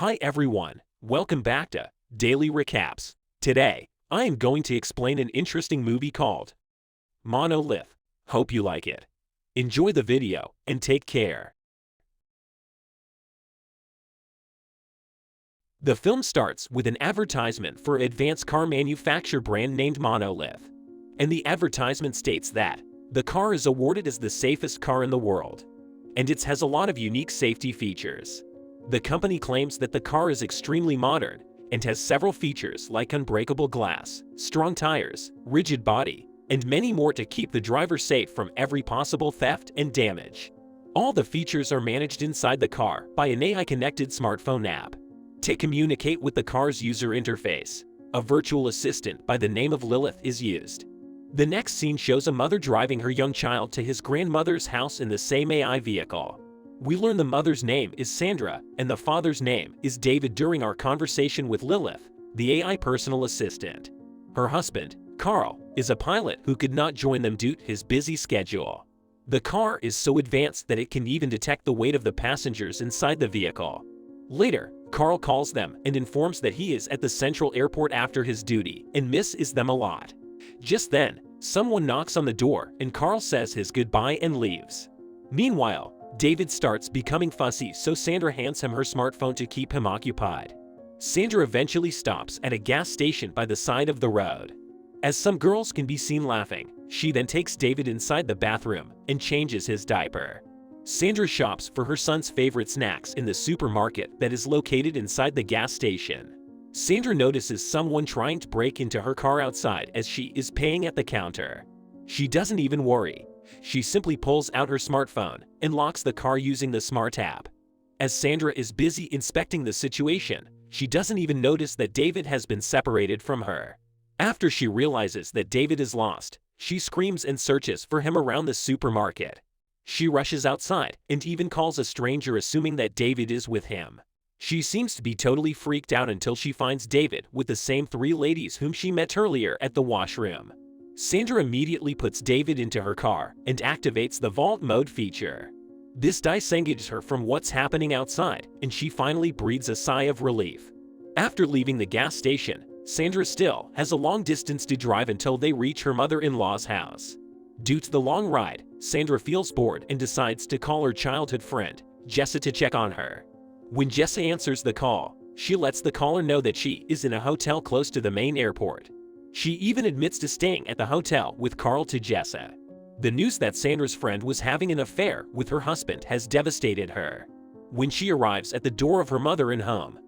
Hi everyone, welcome back to Daily Recaps. Today, I am going to explain an interesting movie called Monolith. Hope you like it. Enjoy the video and take care. The film starts with an advertisement for an advanced car manufacturer brand named Monolith. And the advertisement states that the car is awarded as the safest car in the world. And it has a lot of unique safety features. The company claims that the car is extremely modern and has several features like unbreakable glass, strong tires, rigid body, and many more to keep the driver safe from every possible theft and damage. All the features are managed inside the car by an AI-connected smartphone app. To communicate with the car's user interface, a virtual assistant by the name of Lilith is used. The next scene shows a mother driving her young child to his grandmother's house in the same AI vehicle. We learn the mother's name is Sandra and the father's name is David during our conversation with Lilith, the AI personal assistant. Her husband, Carl, is a pilot who could not join them due to his busy schedule. The car is so advanced that it can even detect the weight of the passengers inside the vehicle. Later, Carl calls them and informs that he is at the central airport after his duty and misses them a lot. Just then, someone knocks on the door and Carl says his goodbye and leaves. Meanwhile, David starts becoming fussy, so Sandra hands him her smartphone to keep him occupied. Sandra eventually stops at a gas station by the side of the road. As some girls can be seen laughing, she then takes David inside the bathroom and changes his diaper. Sandra shops for her son's favorite snacks in the supermarket that is located inside the gas station. Sandra notices someone trying to break into her car outside as she is paying at the counter. She doesn't even worry. She simply pulls out her smartphone and locks the car using the smart app. As Sandra is busy inspecting the situation, she doesn't even notice that David has been separated from her. After she realizes that David is lost, she screams and searches for him around the supermarket. She rushes outside and even calls a stranger assuming that David is with him. She seems to be totally freaked out until she finds David with the same three ladies whom she met earlier at the washroom. Sandra immediately puts David into her car and activates the vault mode feature. This disengages her from what's happening outside, and she finally breathes a sigh of relief. After leaving the gas station, Sandra still has a long distance to drive until they reach her mother-in-law's house. Due to the long ride, Sandra feels bored and decides to call her childhood friend, Jessa, to check on her. When Jessa answers the call, she lets the caller know that she is in a hotel close to the main airport. She even admits to staying at the hotel with Carl to Jessa. The news that Sandra's friend was having an affair with her husband has devastated her. When she arrives at the door of her mother in home,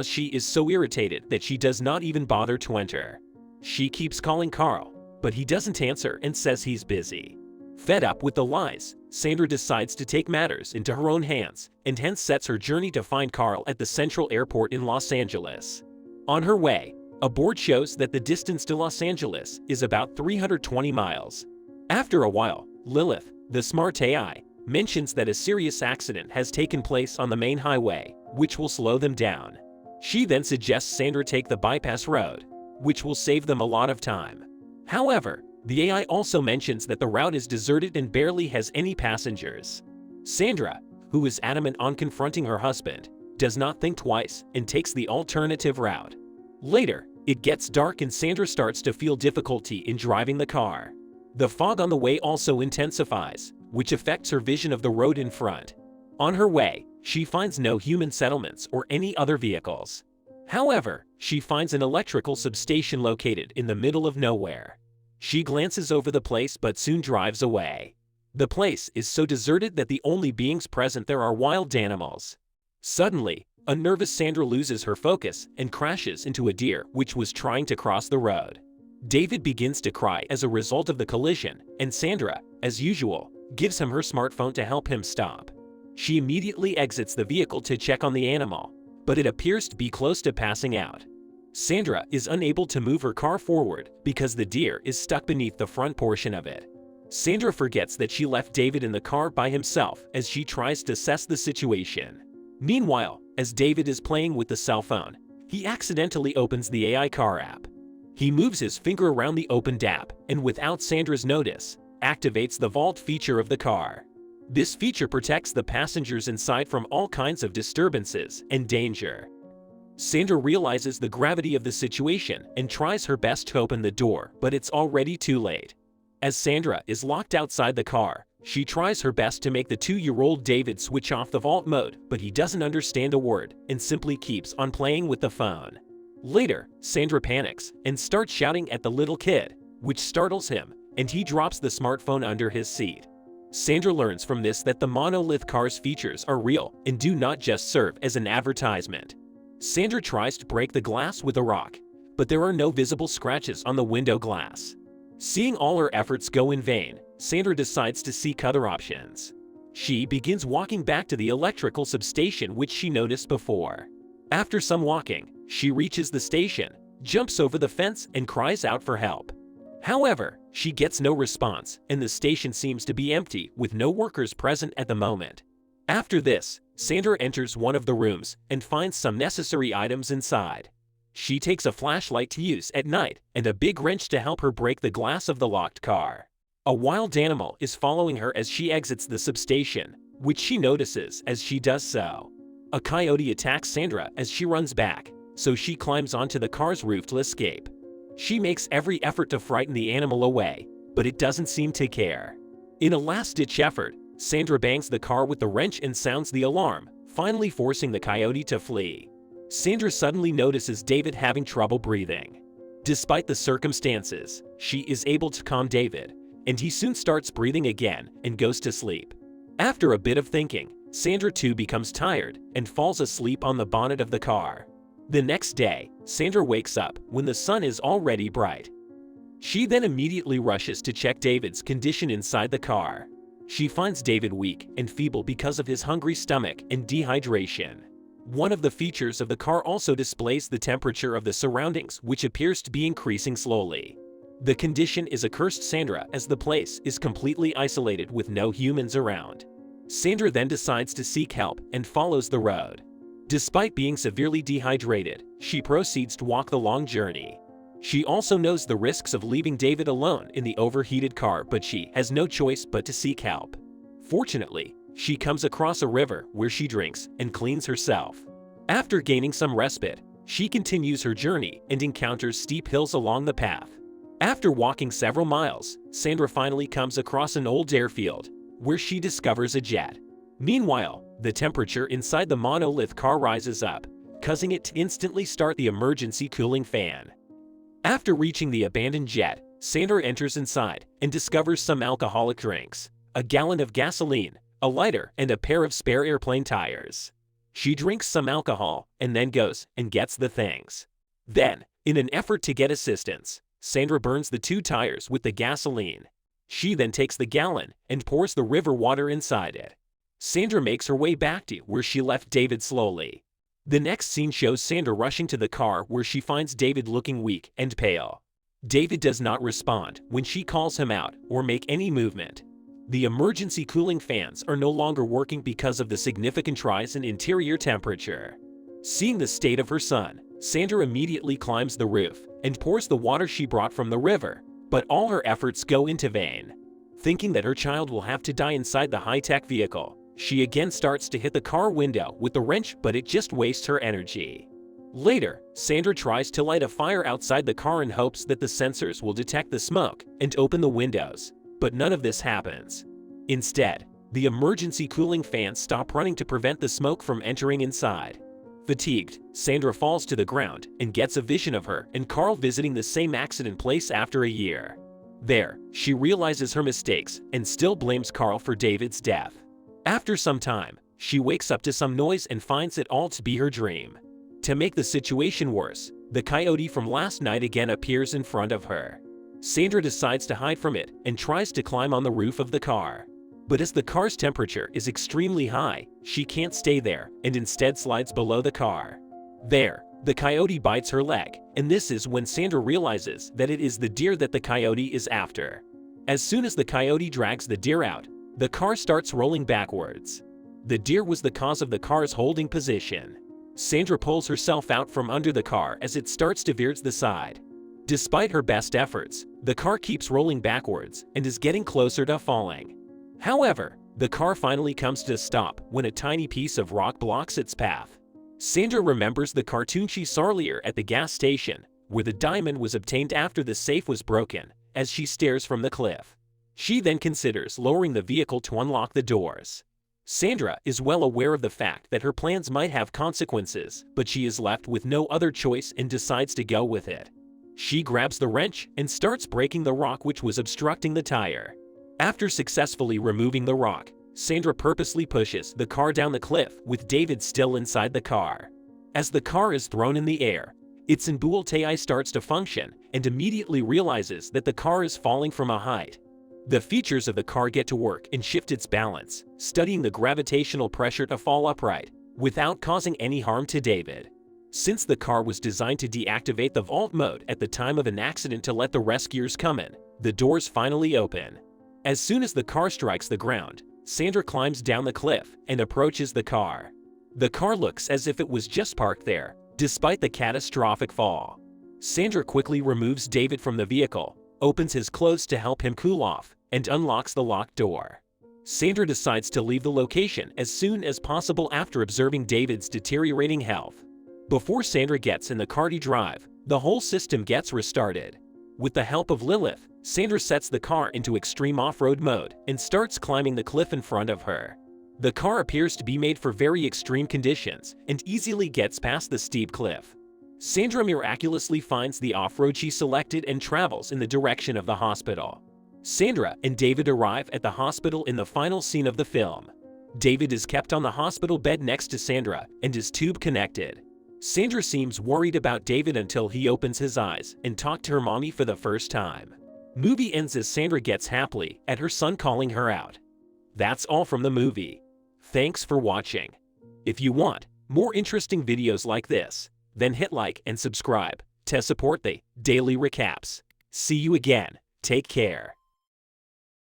she is so irritated that she does not even bother to enter. She keeps calling Carl, but he doesn't answer and says he's busy. Fed up with the lies, Sandra decides to take matters into her own hands and hence sets her journey to find Carl at the Central Airport in Los Angeles. On her way, a board shows that the distance to Los Angeles is about 320 miles. After a while, Lilith, the smart AI, mentions that a serious accident has taken place on the main highway, which will slow them down. She then suggests Sandra take the bypass road, which will save them a lot of time. However, the AI also mentions that the route is deserted and barely has any passengers. Sandra, who is adamant on confronting her husband, does not think twice and takes the alternative route. Later, it gets dark and Sandra starts to feel difficulty in driving the car. The fog on the way also intensifies, which affects her vision of the road in front. On her way, she finds no human settlements or any other vehicles. However, she finds an electrical substation located in the middle of nowhere. She glances over the place but soon drives away. The place is so deserted that the only beings present there are wild animals. Suddenly, a nervous Sandra loses her focus and crashes into a deer which was trying to cross the road. David begins to cry as a result of the collision, and Sandra, as usual, gives him her smartphone to help him stop. She immediately exits the vehicle to check on the animal, but it appears to be close to passing out. Sandra is unable to move her car forward because the deer is stuck beneath the front portion of it. Sandra forgets that she left David in the car by himself as she tries to assess the situation. Meanwhile, as David is playing with the cell phone, he accidentally opens the AI car app. He moves his finger around the opened app and without Sandra's notice, activates the vault feature of the car. This feature protects the passengers inside from all kinds of disturbances and danger. Sandra realizes the gravity of the situation and tries her best to open the door, but it's already too late. As Sandra is locked outside the car, she tries her best to make the 2-year-old David switch off the vault mode, but he doesn't understand a word and simply keeps on playing with the phone. Later, Sandra panics and starts shouting at the little kid, which startles him, and he drops the smartphone under his seat. Sandra learns from this that the monolith car's features are real and do not just serve as an advertisement. Sandra tries to break the glass with a rock, but there are no visible scratches on the window glass. Seeing all her efforts go in vain, Sandra decides to seek other options. She begins walking back to the electrical substation which she noticed before. After some walking, she reaches the station, jumps over the fence and cries out for help. However, she gets no response and the station seems to be empty with no workers present at the moment. After this, Sandra enters one of the rooms and finds some necessary items inside. She takes a flashlight to use at night and a big wrench to help her break the glass of the locked car. A wild animal is following her as she exits the substation, which she notices as she does so. A coyote attacks Sandra as she runs back, so she climbs onto the car's roof to escape. She makes every effort to frighten the animal away, but it doesn't seem to care. In a last-ditch effort, Sandra bangs the car with the wrench and sounds the alarm, finally forcing the coyote to flee. Sandra suddenly notices David having trouble breathing. Despite the circumstances, she is able to calm David, and he soon starts breathing again and goes to sleep. After a bit of thinking, Sandra too becomes tired and falls asleep on the bonnet of the car. The next day, Sandra wakes up when the sun is already bright. She then immediately rushes to check David's condition inside the car. She finds David weak and feeble because of his hungry stomach and dehydration. One of the features of the car also displays the temperature of the surroundings, which appears to be increasing slowly. The condition is a cursed Sandra as the place is completely isolated with no humans around. Sandra then decides to seek help and follows the road. Despite being severely dehydrated, she proceeds to walk the long journey. She also knows the risks of leaving David alone in the overheated car, but she has no choice but to seek help. Fortunately, she comes across a river where she drinks and cleans herself. After gaining some respite, she continues her journey and encounters steep hills along the path. After walking several miles, Sandra finally comes across an old airfield, where she discovers a jet. Meanwhile, the temperature inside the monolith car rises up, causing it to instantly start the emergency cooling fan. After reaching the abandoned jet, Sandra enters inside and discovers some alcoholic drinks, a gallon of gasoline, a lighter, and a pair of spare airplane tires. She drinks some alcohol and then goes and gets the things. Then, in an effort to get assistance, Sandra burns the 2 tires with the gasoline. She then takes the gallon and pours the river water inside it. Sandra makes her way back to where she left David slowly. The next scene shows Sandra rushing to the car where she finds David looking weak and pale. David does not respond when she calls him out or make any movement. The emergency cooling fans are no longer working because of the significant rise in interior temperature. Seeing the state of her son, Sandra immediately climbs the roof and pours the water she brought from the river, but all her efforts go into vain. Thinking that her child will have to die inside the high-tech vehicle, she again starts to hit the car window with the wrench, but it just wastes her energy. Later, Sandra tries to light a fire outside the car in hopes that the sensors will detect the smoke and open the windows, but none of this happens. Instead, the emergency cooling fans stop running to prevent the smoke from entering inside. Fatigued, Sandra falls to the ground and gets a vision of her and Carl visiting the same accident place after a year. There, she realizes her mistakes and still blames Carl for David's death. After some time, she wakes up to some noise and finds it all to be her dream. To make the situation worse, the coyote from last night again appears in front of her. Sandra decides to hide from it and tries to climb on the roof of the car. But as the car's temperature is extremely high, she can't stay there and instead slides below the car. There, the coyote bites her leg, and this is when Sandra realizes that it is the deer that the coyote is after. As soon as the coyote drags the deer out, the car starts rolling backwards. The deer was the cause of the car's holding position. Sandra pulls herself out from under the car as it starts to veer to the side. Despite her best efforts, the car keeps rolling backwards and is getting closer to falling. However, the car finally comes to a stop when a tiny piece of rock blocks its path. Sandra remembers the cartoon she saw earlier at the gas station, where the diamond was obtained after the safe was broken, as she stares from the cliff. She then considers lowering the vehicle to unlock the doors. Sandra is well aware of the fact that her plans might have consequences, but she is left with no other choice and decides to go with it. She grabs the wrench and starts breaking the rock which was obstructing the tire. After successfully removing the rock, Sandra purposely pushes the car down the cliff with David still inside the car. As the car is thrown in the air, its embouteille starts to function and immediately realizes that the car is falling from a height. The features of the car get to work and shift its balance, studying the gravitational pressure to fall upright, without causing any harm to David. Since the car was designed to deactivate the vault mode at the time of an accident to let the rescuers come in, the doors finally open. As soon as the car strikes the ground, Sandra climbs down the cliff and approaches the car. The car looks as if it was just parked there, despite the catastrophic fall. Sandra quickly removes David from the vehicle, opens his clothes to help him cool off, and unlocks the locked door. Sandra decides to leave the location as soon as possible after observing David's deteriorating health. Before Sandra gets in the car to drive, the whole system gets restarted. With the help of Lilith, Sandra sets the car into extreme off-road mode and starts climbing the cliff in front of her. The car appears to be made for very extreme conditions and easily gets past the steep cliff. Sandra miraculously finds the off-road she selected and travels in the direction of the hospital. Sandra and David arrive at the hospital in the final scene of the film. David is kept on the hospital bed next to Sandra and is tube connected. Sandra seems worried about David until he opens his eyes and talks to her mommy for the first time. Movie ends as Sandra gets happily at her son calling her out. That's all from the movie. Thanks for watching. If you want more interesting videos like this, then hit like and subscribe to support the daily recaps. See you again. Take care.